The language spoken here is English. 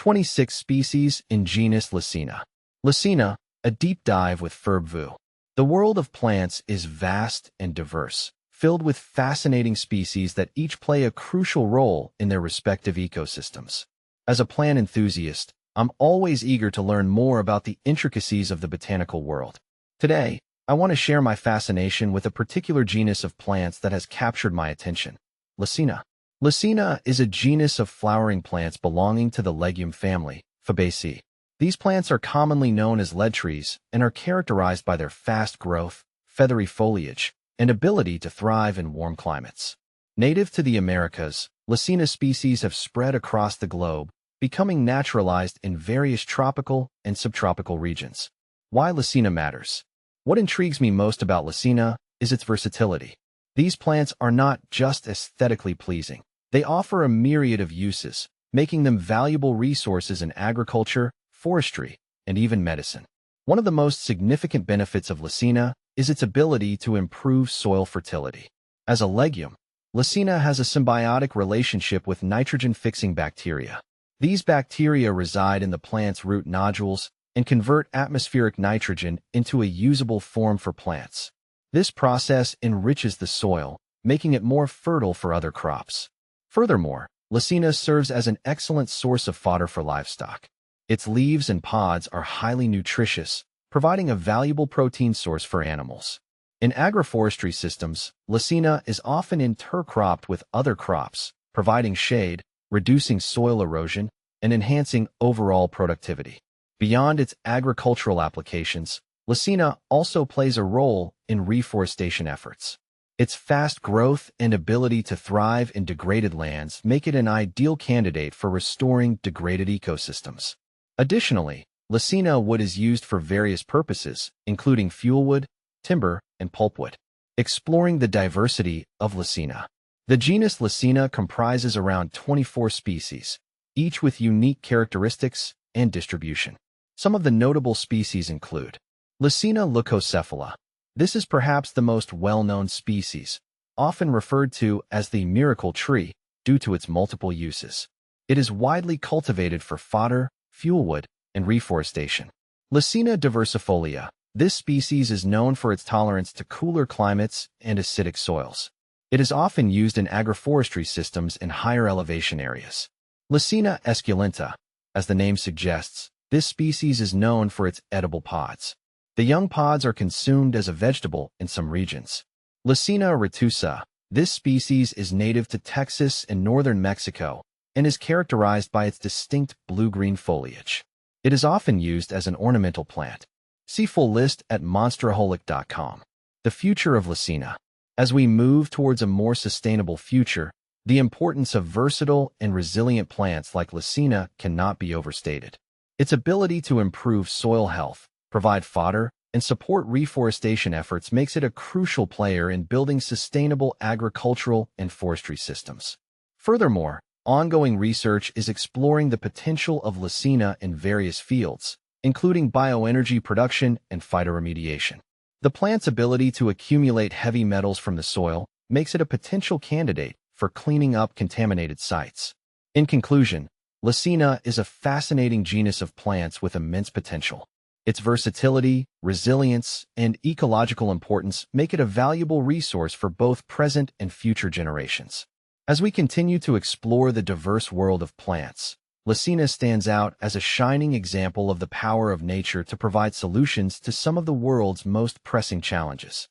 26 species in genus Leucaena. Leucaena, a deep dive with Ferb. The world of plants is vast and diverse, filled with fascinating species that each play a crucial role in their respective ecosystems. As a plant enthusiast, I'm always eager to learn more about the intricacies of the botanical world. Today, I want to share my fascination with a particular genus of plants that has captured my attention: Leucaena. Leucaena is a genus of flowering plants belonging to the legume family, Fabaceae. These plants are commonly known as lead trees and are characterized by their fast growth, feathery foliage, and ability to thrive in warm climates. Native to the Americas, Leucaena species have spread across the globe, becoming naturalized in various tropical and subtropical regions. Why Leucaena matters? What intrigues me most about Leucaena is its versatility. These plants are not just aesthetically pleasing. They offer a myriad of uses, making them valuable resources in agriculture, forestry, and even medicine. One of the most significant benefits of Leucaena is its ability to improve soil fertility. As a legume, Leucaena has a symbiotic relationship with nitrogen-fixing bacteria. These bacteria reside in the plant's root nodules and convert atmospheric nitrogen into a usable form for plants. This process enriches the soil, making it more fertile for other crops. Furthermore, Leucaena serves as an excellent source of fodder for livestock. Its leaves and pods are highly nutritious, providing a valuable protein source for animals. In agroforestry systems, Leucaena is often intercropped with other crops, providing shade, reducing soil erosion, and enhancing overall productivity. Beyond its agricultural applications, Leucaena also plays a role in reforestation efforts. Its fast growth and ability to thrive in degraded lands make it an ideal candidate for restoring degraded ecosystems. Additionally, Leucaena wood is used for various purposes, including fuelwood, timber, and pulpwood. Exploring the diversity of Leucaena. The genus Leucaena comprises around 24 species, each with unique characteristics and distribution. Some of the notable species include Leucaena leucocephala. This is perhaps the most well-known species, often referred to as the miracle tree due to its multiple uses. It is widely cultivated for fodder, fuelwood, and reforestation. Leucaena diversifolia. This species is known for its tolerance to cooler climates and acidic soils. It is often used in agroforestry systems in higher elevation areas. Leucaena esculenta. As the name suggests, this species is known for its edible pods. The young pods are consumed as a vegetable in some regions. Leucaena retusa. This species is native to Texas and northern Mexico and is characterized by its distinct blue-green foliage. It is often used as an ornamental plant. See full list at monsteraholic.com. The future of Leucaena. As we move towards a more sustainable future, the importance of versatile and resilient plants like Leucaena cannot be overstated. Its ability to improve soil health, provide fodder, and support reforestation efforts makes it a crucial player in building sustainable agricultural and forestry systems. Furthermore, ongoing research is exploring the potential of Leucaena in various fields, including bioenergy production and phytoremediation. The plant's ability to accumulate heavy metals from the soil makes it a potential candidate for cleaning up contaminated sites. In conclusion, Leucaena is a fascinating genus of plants with immense potential. Its versatility, resilience, and ecological importance make it a valuable resource for both present and future generations. As we continue to explore the diverse world of plants, Leucaena stands out as a shining example of the power of nature to provide solutions to some of the world's most pressing challenges.